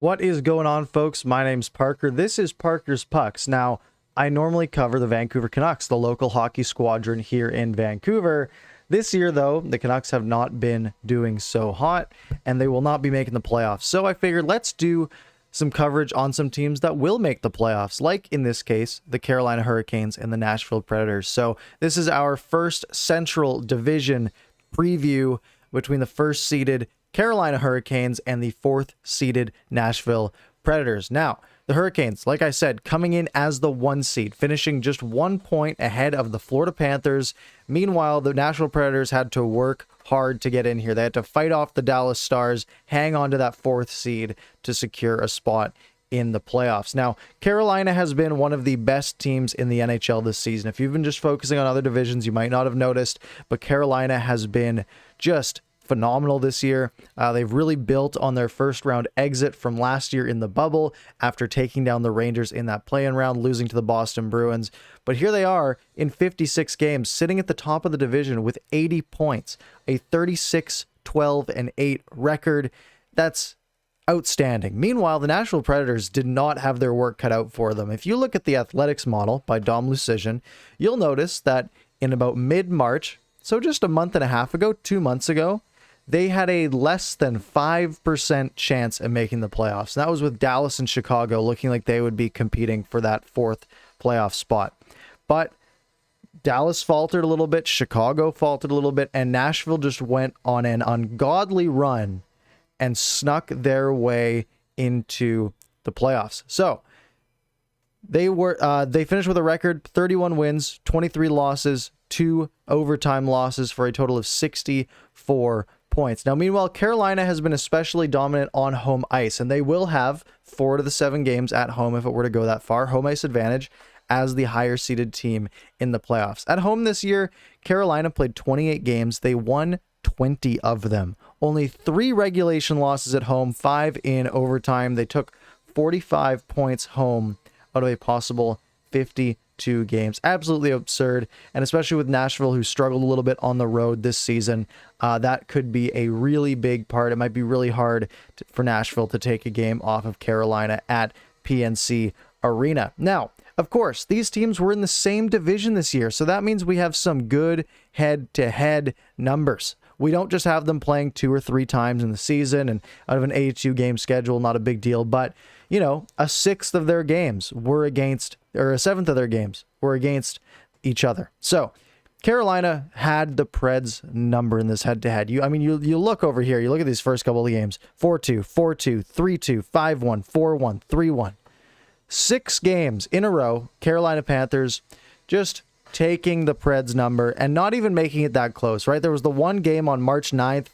What is going on, folks? My name's Parker. This is Parker's Pucks. Now, I normally cover the Vancouver Canucks, the local hockey squadron here in Vancouver. This year, though, the Canucks have not been doing so hot, and they will not be making the playoffs. So I figured let's do some coverage on some teams that will make the playoffs, like in this case, the Carolina Hurricanes and the Nashville Predators. So this is our first Central Division preview between the first-seeded Carolina Hurricanes and the fourth-seeded Nashville Predators. Now, the Hurricanes, like I said, coming in as the 1 seed, finishing just 1 point ahead of the Florida Panthers. Meanwhile, the Nashville Predators had to work hard to get in here. They had to fight off the Dallas Stars, hang on to that 4th seed to secure a spot in the playoffs. Now, Carolina has been one of the best teams in the NHL this season. If you've been just focusing on other divisions, you might not have noticed, but Carolina has been just phenomenal this year. They've really built on their first round exit from last year in the bubble after taking down the Rangers in that play-in round, losing to the Boston Bruins. But here they are in 56 games, sitting at the top of the division with 80 points, a 36-12-8 record. That's outstanding. Meanwhile, the Nashville Predators did not have their work cut out for them. If you look at the athletics model by Dom Lucian, you'll notice that in about mid-March, so just a month and a half ago, 2 months ago, they had a less than 5% chance of making the playoffs. And that was with Dallas and Chicago looking like they would be competing for that 4th playoff spot. But Dallas faltered a little bit, Chicago faltered a little bit, and Nashville just went on an ungodly run and snuck their way into the playoffs. So they finished with a record 31 wins, 23 losses, 2 overtime losses for a total of 64 points. Now, meanwhile, Carolina has been especially dominant on home ice, and they will have 4 to the 7 games at home if it were to go that far. Home ice advantage as the higher seeded team in the playoffs. At home this year, Carolina played 28 games. They won 20 of them. Only 3 regulation losses at home, 5 in overtime. They took 45 points home out of a possible 52 games. Absolutely absurd, and especially with Nashville, who struggled a little bit on the road this season, that could be a really big part. It might be really hard for Nashville to take a game off of Carolina at PNC Arena. Now, of course, these teams were in the same division this year, so that means we have some good head-to-head numbers. We don't just have them playing 2 or 3 times in the season, and out of an 82-game schedule, not a big deal, but you know, a 6th of their games were against, or a 7th of their games were against each other. So Carolina had the Preds number in this head-to-head. You look over here, you look at these first couple of games, 4-2, 4-2, 3-2, 5-1, 4-1, 3-1. 6 games in a row, Carolina Panthers just taking the Preds number and not even making it that close, right? There was the one game on March 9th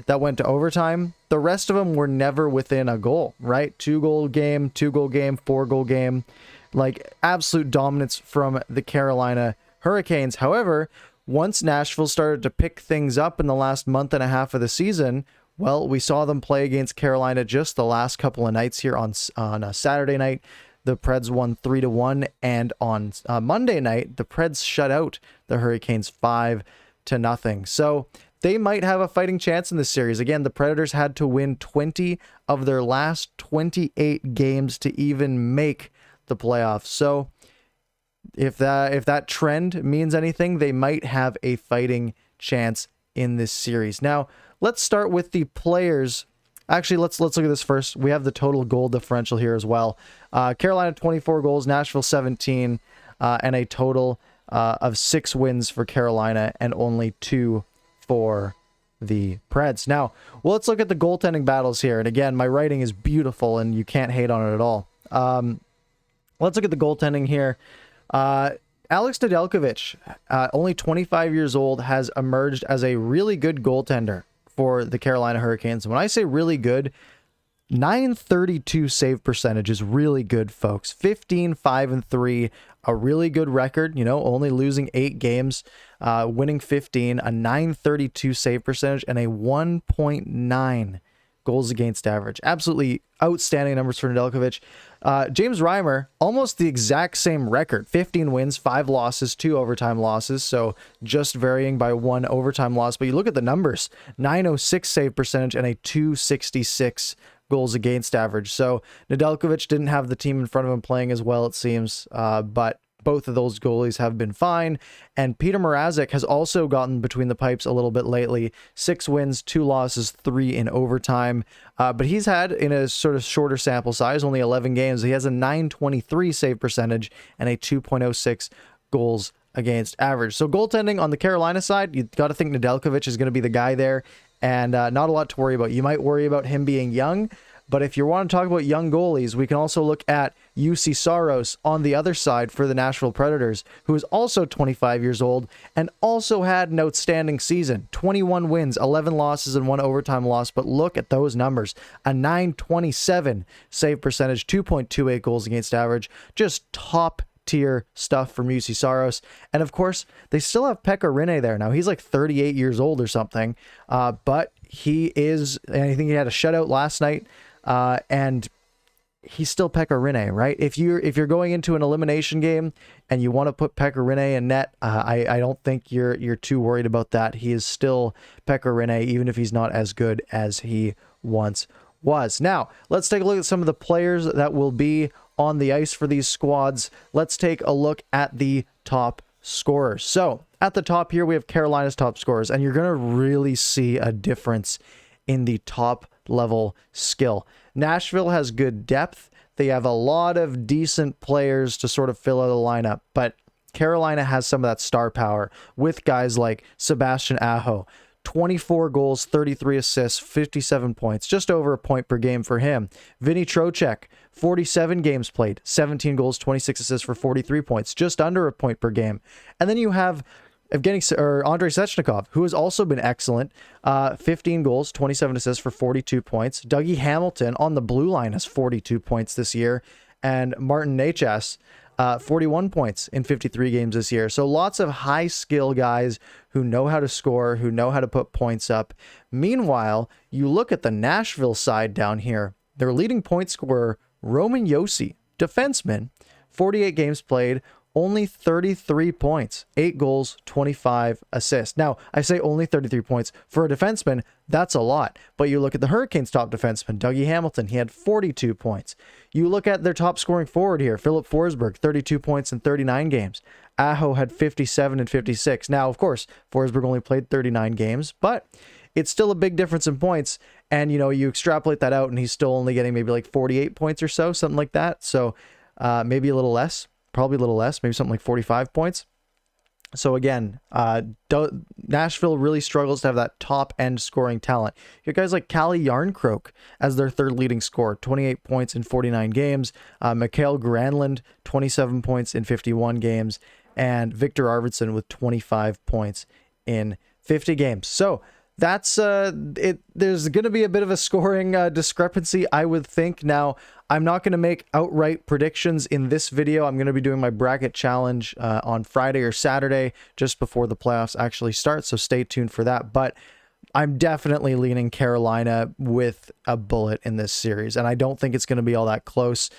that went to overtime. The rest of them were never within a goal, right? 2-goal game, 2-goal game, 4-goal game. Like, absolute dominance from the Carolina Hurricanes. However, once Nashville started to pick things up in the last month and a half of the season, well, we saw them play against Carolina just the last couple of nights here on a Saturday night. The Preds won 3-1, and on Monday night, the Preds shut out the Hurricanes 5-0. So they might have a fighting chance in this series. Again, the Predators had to win 20 of their last 28 games to even make the playoffs. So if that trend means anything, they might have a fighting chance in this series. Now, let's start with the players. Actually, let's look at this first. We have the total goal differential here as well. Carolina 24 goals, Nashville 17, and a total of 6 wins for Carolina and only 2 for the Preds. Now, well, let's look at the goaltending battles here. And again, my writing is beautiful and you can't hate on it at all. Let's look at the goaltending here. Alex Nedeljkovic, only 25 years old, has emerged as a really good goaltender for the Carolina Hurricanes. When I say really good, 932 save percentage is really good, folks. 15-5-3, a really good record, you know, only losing 8 games, winning 15, a 932 save percentage, and a 1.9 goals against average. Absolutely outstanding numbers for Nedeljkovic. James Reimer, almost the exact same record. 15 wins, 5 losses, 2 overtime losses, so just varying by 1 overtime loss. But you look at the numbers, 906 save percentage and a 266 goals against average. So Nedeljkovic didn't have the team in front of him playing as well, it seems, but both of those goalies have been fine. And Peter Mrazek has also gotten between the pipes a little bit lately. 6 wins, 2 losses, 3 in overtime. But he's had, in a sort of shorter sample size, only 11 games, he has a .923 save percentage and a 2.06 goals against average. So goaltending on the Carolina side, you got to think Nedeljkovic is going to be the guy there, and not a lot to worry about. You might worry about him being young, but if you want to talk about young goalies, we can also look at Josi Saros on the other side for the Nashville Predators, who is also 25 years old and also had an outstanding season. 21 wins, 11 losses, and 1 overtime loss. But look at those numbers. A .927 save percentage, 2.28 goals against average. Just top tier stuff from Josi Saros. And of course, they still have Pekka Rinne there. Now, he's like 38 years old or something, but he is, and I think he had a shutout last night. And he's still Pekka Rinne, right? If you're going into an elimination game and you want to put Pekka Rinne in net, I don't think you're too worried about that. He is still Pekka Rinne, even if he's not as good as he once was. Now, let's take a look at some of the players that will be on the ice for these squads. Let's take a look at the top scorers. So, at the top here, we have Carolina's top scorers, and you're going to really see a difference in the top level skill. Nashville has good depth. They have a lot of decent players to sort of fill out a lineup, but Carolina has some of that star power with guys like Sebastian Aho. 24 goals, 33 assists, 57 points, just over a point per game for him. Vinny Trocheck, 47 games played, 17 goals, 26 assists for 43 points, just under a point per game. And then you have Andrei Svechnikov, who has also been excellent. 15 goals, 27 assists for 42 points. Dougie Hamilton on the blue line has 42 points this year. And Martin Necas, 41 points in 53 games this year. So lots of high skill guys who know how to score, who know how to put points up. Meanwhile, you look at the Nashville side down here. Their leading point scorer, Roman Josi, defenseman, 48 games played, only 33 points, 8 goals, 25 assists. Now, I say only 33 points. For a defenseman, that's a lot. But you look at the Hurricanes' top defenseman, Dougie Hamilton, he had 42 points. You look at their top scoring forward here, Filip Forsberg, 32 points in 39 games. Aho had 57 and 56. Now, of course, Forsberg only played 39 games, but it's still a big difference in points. And, you extrapolate that out, and he's still only getting maybe like 48 points or so, something like that. So maybe a little less. Probably a little less, maybe something like 45 points. So again, Nashville really struggles to have that top-end scoring talent. You got guys like Calle Järnkrok as their third leading scorer, 28 points in 49 games. Mikael Granlund, 27 points in 51 games. And Victor Arvidsson with 25 points in 50 games. So that's it. There's going to be a bit of a scoring discrepancy, I would think. Now, I'm not going to make outright predictions in this video. I'm going to be doing my bracket challenge on Friday or Saturday, just before the playoffs actually start. So stay tuned for that. But I'm definitely leaning Carolina with a bullet in this series, and I don't think it's going to be all that close.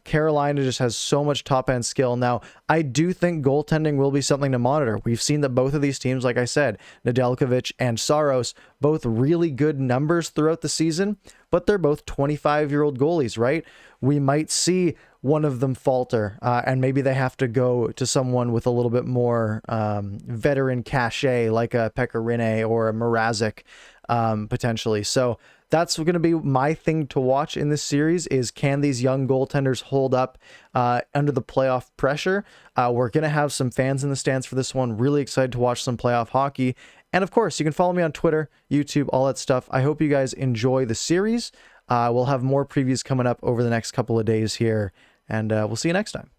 Carolina just has so much top-end skill. Now, I do think goaltending will be something to monitor. We've seen that both of these teams, like I said, Nedeljkovic and Saros, both really good numbers throughout the season, but they're both 25-year-old goalies, right? We might see one of them falter, and maybe they have to go to someone with a little bit more veteran cachet, like a Pekka Rinne or a Mrazek, potentially. So that's going to be my thing to watch in this series, is can these young goaltenders hold up under the playoff pressure? We're going to have some fans in the stands for this one. Really excited to watch some playoff hockey. And of course, you can follow me on Twitter, YouTube, all that stuff. I hope you guys enjoy the series. We'll have more previews coming up over the next couple of days here, and we'll see you next time.